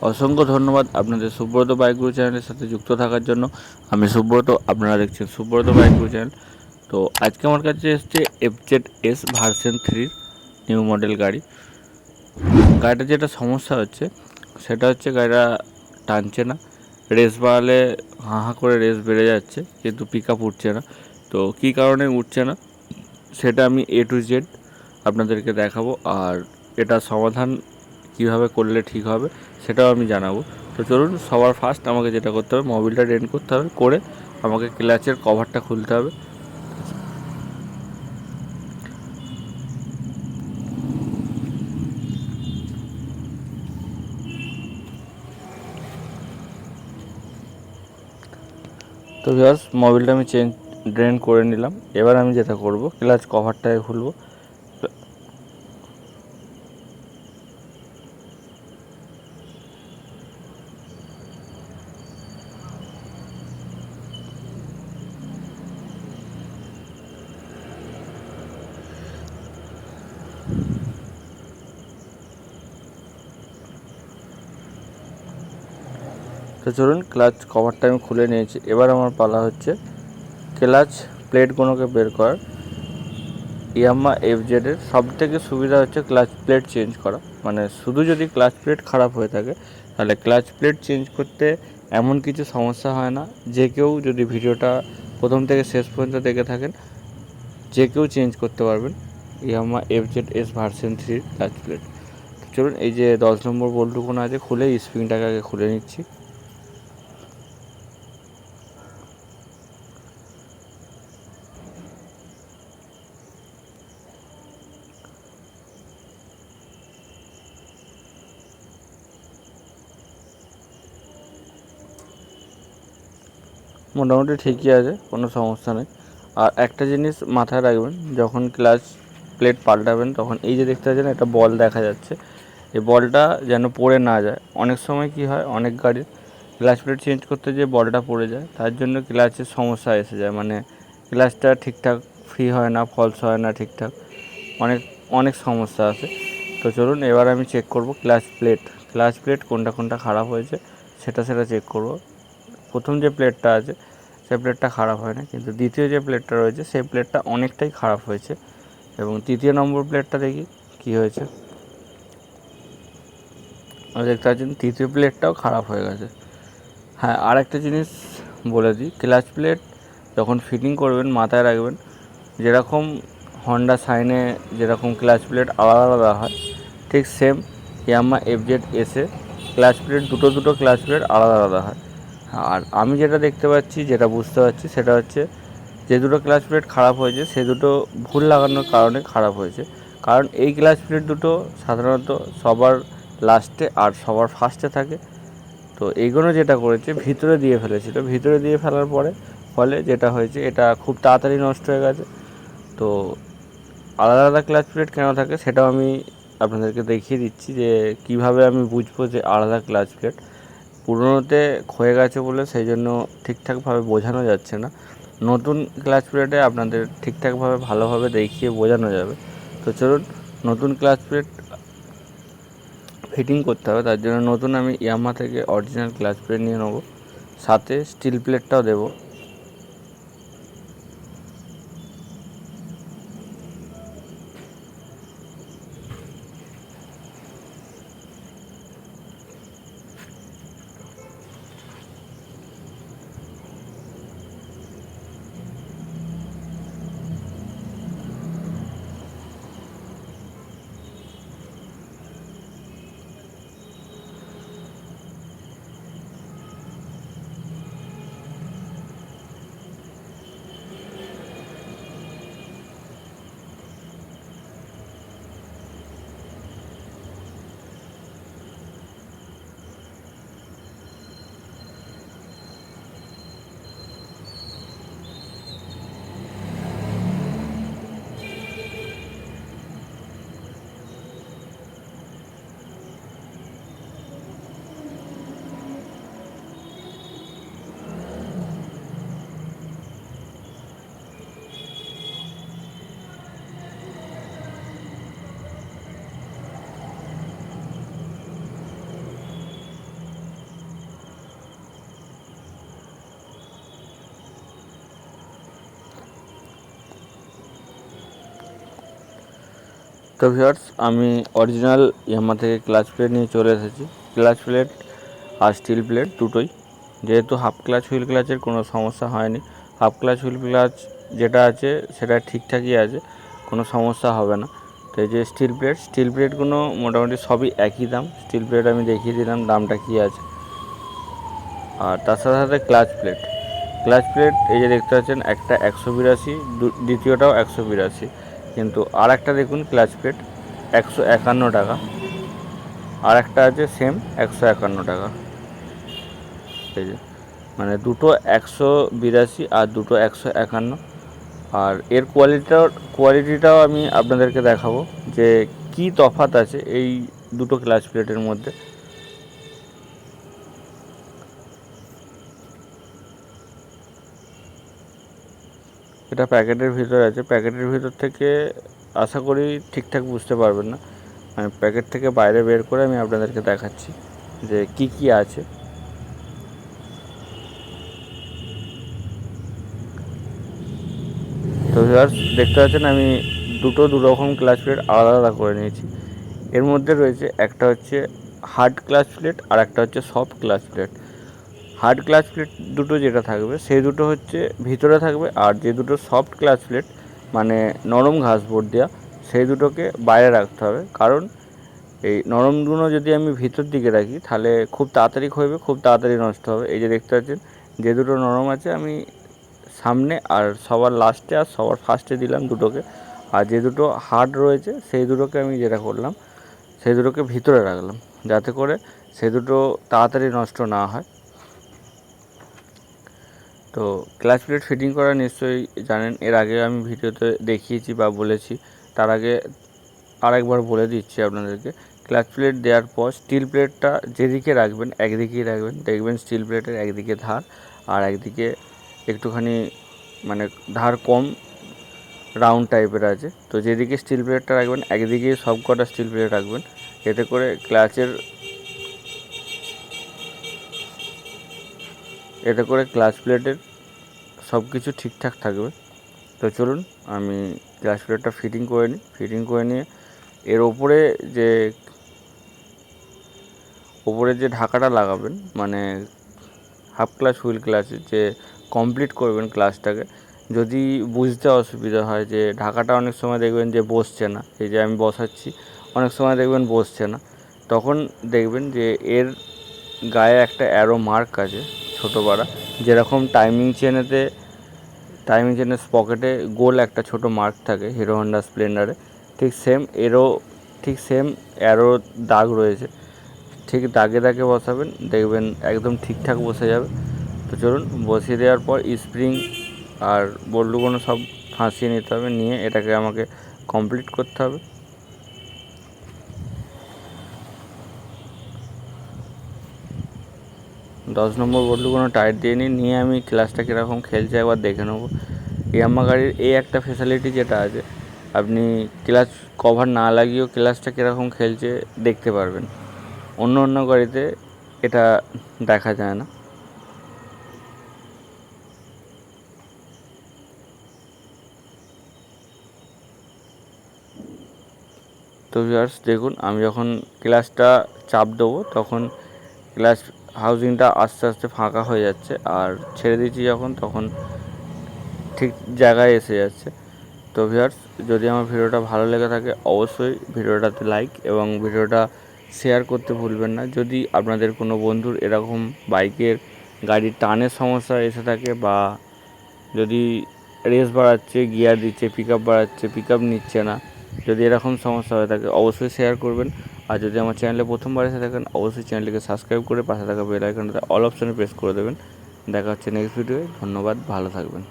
অসংখ্য ধন্যবাদ আপনাদের সুব্রত বাইক গুরু চ্যানেলের সাথে যুক্ত থাকার জন্য। আমি সুব্রত, আপনারা দেখছেন সুব্রত বাইক গুরু চ্যানেল। তো আজকে আমার কাছে এসছে FZ-S ভার্সন 3 নিউ মডেল গাড়ি। গাড়িটা যেটা সমস্যা হচ্ছে সেটা হচ্ছে গাড়িটা টানছে না, রেস বাড়ালে হাঁ হাঁ করে রেস বেড়ে যাচ্ছে কিন্তু পিক আপ উঠছে না। তো কী কারণে উঠছে না সেটা আমি A to Z আপনাদেরকে দেখাবো, আর এটার সমাধান কীভাবে করলে ঠিক হবে সেটাও আমি জানাবো। তো চলুন, সবার ফার্স্ট আমাকে যেটা করতে হবে, মোবিলটা রেন করতে হবে, করে আমাকে ক্লাচের কভারটা খুলতে হবে। তো ভিউয়ার্স, মোবিলটা আমি ড্রেন করে নিলাম। এবার আমি যেটা করব, ক্লাচ কভারটাকে খুলবো। তো চলুন, ক্লাচ কভারটা আমি খুলে নিয়েছি। এবার আমার পালা হচ্ছে ক্লাচ প্লেটগুলোকে বের করার। ইয়ামাহা FZ-এর সবথেকে সুবিধা হচ্ছে ক্লাচ প্লেট চেঞ্জ করা। মানে শুধু যদি ক্লাচ প্লেট খারাপ হয়ে থাকে তাহলে ক্লাচ প্লেট চেঞ্জ করতে এমন কিছু সমস্যা হয় না। যে কেউ যদি ভিডিওটা প্রথম থেকে শেষ পর্যন্ত দেখে থাকেন, যে কেউ চেঞ্জ করতে পারবেন Yamaha FZ-S version 3 clutch plate. চলুন, এই যে 10 নম্বর বোল্টটুকুনো আছে, খুলে স্প্রিংটাকে আগে খুলে নিচ্ছি। মোটামুটি ঠিকই আছে, কোনো সমস্যা নেই। আর একটা জিনিস মাথায় রাখবেন, যখন ক্লাচ প্লেট পাল্টাবেন তখন এই যে দেখতে পাচ্ছেন একটা বল দেখা যাচ্ছে, এই বলটা যেন পড়ে না যায়। অনেক সময় কি হয়, অনেক গাড়ির ক্লাচ প্লেট চেঞ্জ করতে গিয়ে বলটা পড়ে যায়, তার জন্য ক্লাচের সমস্যা এসে যায়। মানে ক্লাচটা ঠিকঠাক ফ্রি হয় না, ফলস হয় না ঠিকঠাক, অনেক অনেক সমস্যা আছে। তো চলুন, এবার আমি চেক করব ক্লাচ প্লেট কোনটা কোনটা খারাপ হয়েছে সেটা চেক করব। প্রথম যে প্লেটটা আছে সেই প্লেটটা খারাপ হয় না, কিন্তু দ্বিতীয় যে প্লেটটা রয়েছে সেই প্লেটটা অনেকটাই খারাপ হয়েছে। এবং তৃতীয় নম্বর প্লেটটা দেখি কী হয়েছে। দেখতে পাচ্ছেন তৃতীয় প্লেটটাও খারাপ হয়ে গেছে। হ্যাঁ, আর একটা জিনিস বলে দিই, ক্লাচ প্লেট যখন ফিটিং করবেন মাথায় রাখবেন, যেরকম হন্ডা সাইনে যেরকম ক্লাচ প্লেট আলাদা আলাদা হয়, ঠিক সেম ইয়ামাহা FZ-S-এ ক্লাচ প্লেট দুটো ক্লাচ প্লেট আলাদা আলাদা হয়। আর আমি যেটা দেখতে পাচ্ছি, যেটা বুঝতে পারছি, সেটা হচ্ছে যে দুটো ক্লাচ প্লেট খারাপ হয়েছে সে দুটো ভুল লাগানোর কারণে খারাপ হয়েছে। কারণ এই ক্লাচ প্লেট দুটো সাধারণত সবার লাস্টে আর সবার ফার্স্টে থাকে। তো এইগুলো যেটা করেছে ভিতরে দিয়ে ফেলেছিল, ভিতরে দিয়ে ফেলার ফলে যেটা হয়েছে, এটা খুব তাড়াতাড়ি নষ্ট হয়ে গেছে। তো আলাদা আলাদা ক্লাচ প্লেট কেন থাকে সেটাও আমি আপনাদেরকে দেখিয়ে দিচ্ছি, যে কিভাবে আমি বুঝবো যে আলাদা ক্লাচ প্লেট। পুরোনোতে ক্ষয়ে গেছে বলে সেই জন্য ঠিকঠাকভাবে বোঝানো যাচ্ছে না। নতুন ক্লাচ প্লেটে আপনাদের ঠিকঠাকভাবে ভালোভাবে দেখিয়ে বোঝানো যাবে। তো চলুন, নতুন ক্লাচ প্লেট ফিটিং করতে হবে, তার জন্য নতুন আমি ইয়ামাহা থেকে অরিজিনাল ক্লাচ প্লেট নিয়ে নেবো, সাথে স্টিল প্লেটটাও দেবো। তো ভিউয়ার্স, আমি অরিজিনাল ইয়ামাহা থেকে ক্লাচ প্লেট নিয়ে চলে এসেছি। ক্লাচ প্লেট আর স্টিল প্লেট দুটোই, যেহেতু হাফ ক্লাচ হুইল ক্লাচের কোনো সমস্যা হয়নি। হাফ ক্লাচ হুইল ক্লাচ যেটা আছে সেটা ঠিকঠাকই আছে, কোনো সমস্যা হবে না। তো এই যে স্টিল প্লেটগুলো মোটামুটি সবই একই দাম। স্টিল প্লেট আমি দেখিয়ে দিলাম দামটা কী আছে। আর তার সাথে সাথে ক্লাচ প্লেট এই যে দেখতে পাচ্ছেন, একটা 182, দ্বিতীয়টাও 182, কিন্তু আর একটা দেখুন ক্লাচ প্লেট 151 টাকা, আর একটা আছে সেম 151 টাকা। এই যে মানে দুটো 182 আর দুটো 151। আর এর কোয়ালিটিটাও আমি আপনাদেরকে দেখাবো যে কি তফাৎ আছে এই দুটো ক্লাচ প্লেটের মধ্যে। এটা প্যাকেটের ভিতরে আছে, প্যাকেটের ভিতর থেকে আশা করি ঠিকঠাক বুঝতে পারবেন না। আমি প্যাকেট থেকে বাইরে বের করে আমি আপনাদেরকে দেখাচ্ছি যে কি কি আছে। তো ভিউয়ার্স, দেখতে পাচ্ছেন আমি দু রকম ক্লাচ প্লেট আলাদা আলাদা করে নিয়েছি। এর মধ্যে রয়েছে একটা হচ্ছে হার্ড ক্লাচ প্লেট আর একটা হচ্ছে soft clutch plate. Hard clutch plate দুটো যেটা থাকবে সেই দুটো হচ্ছে ভিতরে থাকবে, আর যে দুটো সফট ক্লাচ প্লেট মানে নরম ঘাসবোর্ড দেওয়া, সেই দুটোকে বাইরে রাখতে হবে। কারণ এই নরমগুলো যদি আমি ভিতর দিকে রাখি তাহলে খুব তাড়াতাড়ি ক্ষয়বে, খুব তাড়াতাড়ি নষ্ট হবে। এই যে দেখতে পাচ্ছেন যে দুটো নরম আছে আমি সামনে আর সবার লাস্টে আর সবার ফার্স্টে দিলাম দুটোকে, আর যে দুটো হার্ড রয়েছে সেই দুটোকে আমি যেটা করলাম সেই দুটোকে ভিতরে রাখলাম, যাতে করে সে দুটো তাড়াতাড়ি নষ্ট না হয়। তো ক্লাচ প্লেট ফিটিং করা নিশ্চয়ই জানেন, এর আগে আমি ভিডিওতে দেখিয়েছি বা বলেছি। তার আগে আরেকবার বলে দিচ্ছি আপনাদেরকে। ক্লাচ প্লেট দেওয়ার পর স্টিল প্লেটটা যেদিকে রাখবেন একদিকেই রাখবেন। দেখবেন স্টিল প্লেটের একদিকে ধার আর একদিকে একটুখানি মানে ধার কম, রাউন্ড টাইপের আছে। তো যেদিকে স্টিল প্লেটটা রাখবেন একদিকেই সব কটা স্টিল প্লেট রাখবেন, এতে করে ক্লাচ প্লেটের সব কিছু ঠিকঠাক থাকবে। তো চলুন আমি ক্লাচ প্লেটটা ফিটিং করে নিয়ে এর ওপরে যে ঢাকাটা লাগাবেন মানে হাফ ক্লাচ হুইল ক্লাচের যে কমপ্লিট করবেন ক্লাচটাকে, যদি বুঝতে অসুবিধা হয় যে ঢাকাটা অনেক সময় দেখবেন যে বসছে না, এই যে আমি বসাচ্ছি অনেক সময় দেখবেন বসছে না, তখন দেখবেন যে এর গায়ে একটা অ্যারো মার্ক আছে ছোটো পারা, যেরকম টাইমিং চেনের স্পকেটে গোল একটা ছোটো মার্ক থাকে হিরো হন্ডা স্প্লেন্ডারে, ঠিক সেম অ্যারো দাগ রয়েছে। ঠিক দাগে দাগে বসাবেন, দেখবেন একদম ঠিকঠাক বসে যাবে। তো চলুন, বসিয়ে দেওয়ার পর স্প্রিং আর বল্টুগুলো সব ফাঁসিয়ে নিতে হবে, নিয়ে এটাকে আমাকে কমপ্লিট করতে হবে। দশ নম্বর বল্টুগুলো টাইট দিয়ে নিয়ে আমি ক্লাচটা কীরকম খেলছে একবার দেখে নেবো। ইয়ামাহা গাড়ির এই একটা ফেসিলিটি যেটা আছে, আপনি ক্লাচ কভার না লাগিয়েও ক্লাচটা কীরকম খেলছে দেখতে পারবেন। অন্য গাড়িতে এটা দেখা যায় না। তো ভিউয়ার্স দেখুন, আমি যখন ক্লাচটা চাপ দেবো তখন ক্লাচ হাউজিংটা আস্তে আস্তে ফাঁকা হয়ে যাচ্ছে, আর ছেড়ে দিচ্ছি যখন তখন ঠিক জায়গায় এসে যাচ্ছে। তো ভিউয়ার্স, যদি আমার ভিডিওটা ভালো লেগে থাকে অবশ্যই ভিডিওটাতে লাইক এবং ভিডিওটা শেয়ার করতে ভুলবেন না। যদি আপনাদের কোনো বন্ধুর এরকম গাড়ির টানের সমস্যা এসে থাকে, বা যদি রেস বাড়াচ্ছে গিয়ার দিচ্ছে, পিক আপ বাড়াচ্ছে পিক আপ নিচ্ছে না, যদি এরকম সমস্যা হয়ে থাকে অবশ্যই শেয়ার করবেন। আর যদি আমার চ্যানেলে প্রথমবার এসে থাকেন অবশ্যই চ্যানেলটিকে সাবস্ক্রাইব করে পাশে থাকা বেল আইকনটাতে অল অপশনে প্রেস করে দেবেন। দেখা হচ্ছে নেক্সট ভিডিওয়ে। ধন্যবাদ, ভালো থাকবেন।